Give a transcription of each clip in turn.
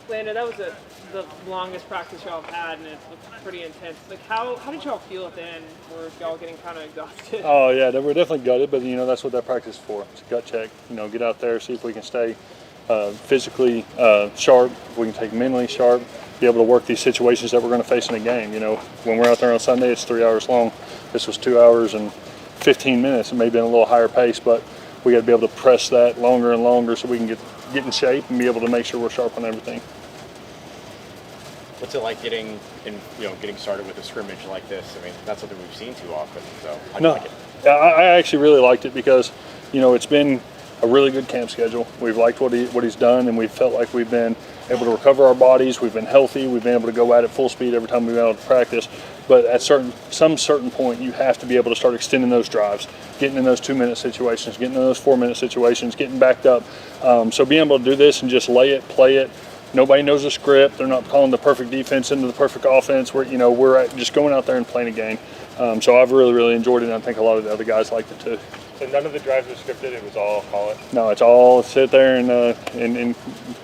Landon, that was the longest practice y'all have had, and it looked pretty intense. Like, how did y'all feel at the end? Were y'all getting kind of exhausted? Oh yeah, we're definitely gutted, but that's what that practice is for. It's a gut check. Get out there, see if we can stay physically sharp, if we can take mentally sharp, be able to work these situations that we're going to face in a game. When we're out there on Sunday, it's 3 hours long. This was 2 hours and 15 minutes. It may have been a little higher pace, but we got to be able to press that longer and longer so we can get in shape and be able to make sure we're sharp on everything. What's it like getting started with a scrimmage like this? I mean, that's something we've seen too often. So how do you like it? I actually really liked it because, it's been a really good camp schedule. We've liked what he's done, and we felt like we've been able to recover our bodies. We've been healthy. We've been able to go at it full speed every time we've been able to practice. But at some certain point, you have to be able to start extending those drives, getting in those 2-minute situations, getting in those 4-minute situations, getting backed up. So being able to do this and just lay it, play it. Nobody knows the script. They're not calling the perfect defense into the perfect offense. We're just going out there and playing a game. So I've really, really enjoyed it, and I think a lot of the other guys liked it too. So none of the drives were scripted. It was all call it. No, it's all sit there and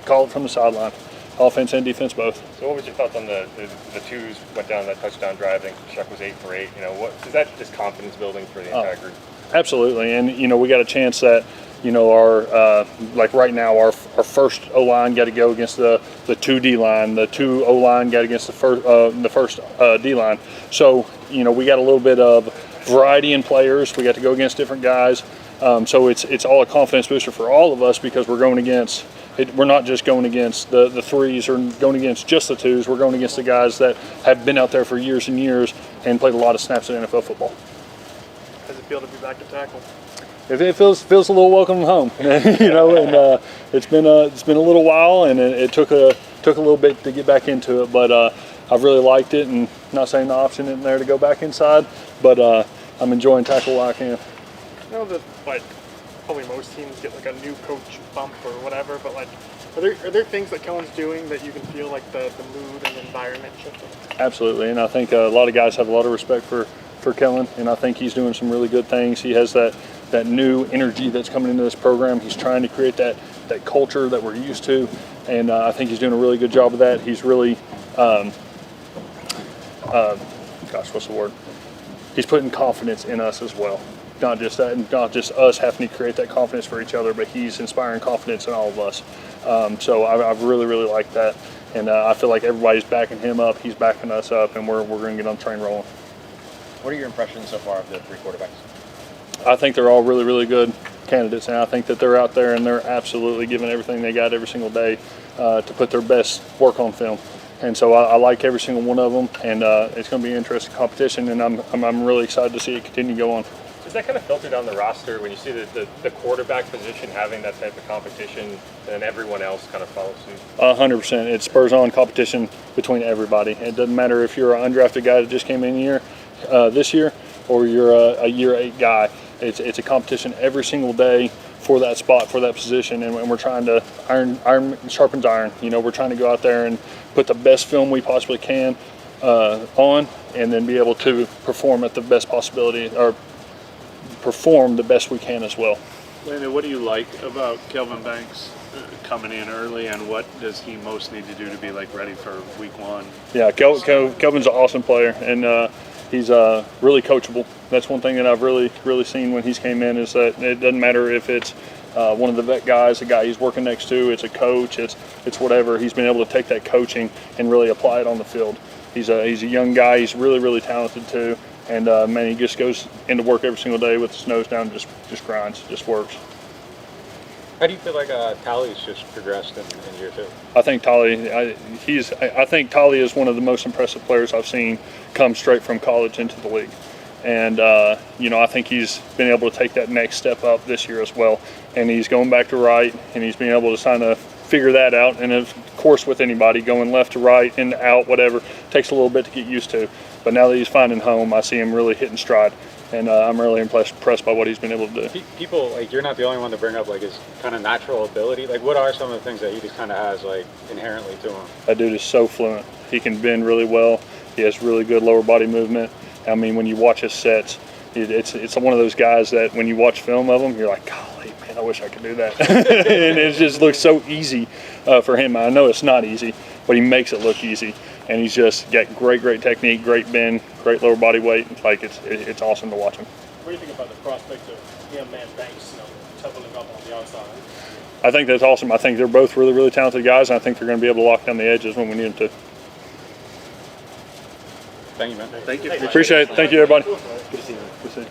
call it from the sideline, offense and defense both. So what was your thoughts on the twos went down that touchdown drive? I think Chuck was 8 for 8. What is that? Just confidence building for the entire group? Absolutely, and we got a chance that. Our like right now, our first O line got to go against the 2 D line. The 2 O line got against the first D line. So we got a little bit of variety in players. We got to go against different guys. So it's all a confidence booster for all of us because we're going against. We're not just going against the 3s or going against just the 2s. We're going against the guys that have been out there for years and years and played a lot of snaps in NFL football. How does it feel to be back to tackle? It feels a little welcome home, and it's been a little while, and it took a little bit to get back into it, but I've really liked it, and not saying the option isn't there to go back inside, but I'm enjoying tackle while I can. I know that probably most teams get a new coach bump or whatever, but are there things that Kelvin's doing that you can feel the mood and the environment shifting? Absolutely, and I think a lot of guys have a lot of respect for Kelvin, and I think he's doing some really good things. He has that new energy that's coming into this program. He's trying to create that culture that we're used to, and I think he's doing a really good job of that. He's really, what's the word? He's putting confidence in us as well. Not just us having to create that confidence for each other, but he's inspiring confidence in all of us. So I've really, really liked that, and I feel like everybody's backing him up. He's backing us up, and we're going to get on the train rolling. What are your impressions so far of the 3 quarterbacks? I think they're all really, really good candidates, and I think that they're out there and they're absolutely giving everything they got every single day to put their best work on film. And so I like every single one of them, and it's going to be an interesting competition, and I'm really excited to see it continue to go on. Does that kind of filter down the roster when you see the quarterback position having that type of competition, and everyone else kind of follows suit? 100%. It spurs on competition between everybody. It doesn't matter if you're an undrafted guy that just came in this year, or you're a year 8 guy. It's a competition every single day for that spot, for that position, and we're trying to iron sharpens iron. We're trying to go out there and put the best film we possibly can on, and then be able to perform at the best possibility, or perform the best we can as well. Landon, what do you like about Kelvin Banks coming in early, and what does he most need to do to be ready for week 1? Yeah, Kelvin's an awesome player, and he's really coachable. That's one thing that I've really, really seen when he's came in, is that it doesn't matter if it's one of the vet guys, a guy he's working next to, it's a coach, it's whatever. He's been able to take that coaching and really apply it on the field. He's a young guy. He's really, really talented too. And man, he just goes into work every single day with his nose down, just grinds, just works. How do you feel like Tali's just progressed in year 2? I think Tali, I think Tali is one of the most impressive players I've seen come straight from college into the league. And I think he's been able to take that next step up this year as well. And he's going back to right, and he's been able to kind of figure that out. And of course, with anybody going left to right, in to out, whatever, takes a little bit to get used to. But now that he's finding home, I see him really hitting stride. And I'm really impressed by what he's been able to do. People, you're not the only one to bring up, his kind of natural ability. What are some of the things that he just kind of has, inherently to him? That dude is so fluent. He can bend really well. He has really good lower body movement. I mean, when you watch his sets, it's one of those guys that when you watch film of him, you're like, golly, man, wish I could do that. And it just looks so easy for him. I know it's not easy, but he makes it look easy. And he's just got great technique, great bend, great lower body weight. Like it's awesome to watch him. What do you think about the prospect of him and Banks, doubling up on the outside? I think that's awesome. I think they're both really talented guys, and I think they're going to be able to lock down the edges when we need them to. Thank you, man. Thank you. Appreciate it. Thank you, everybody. Good to see you.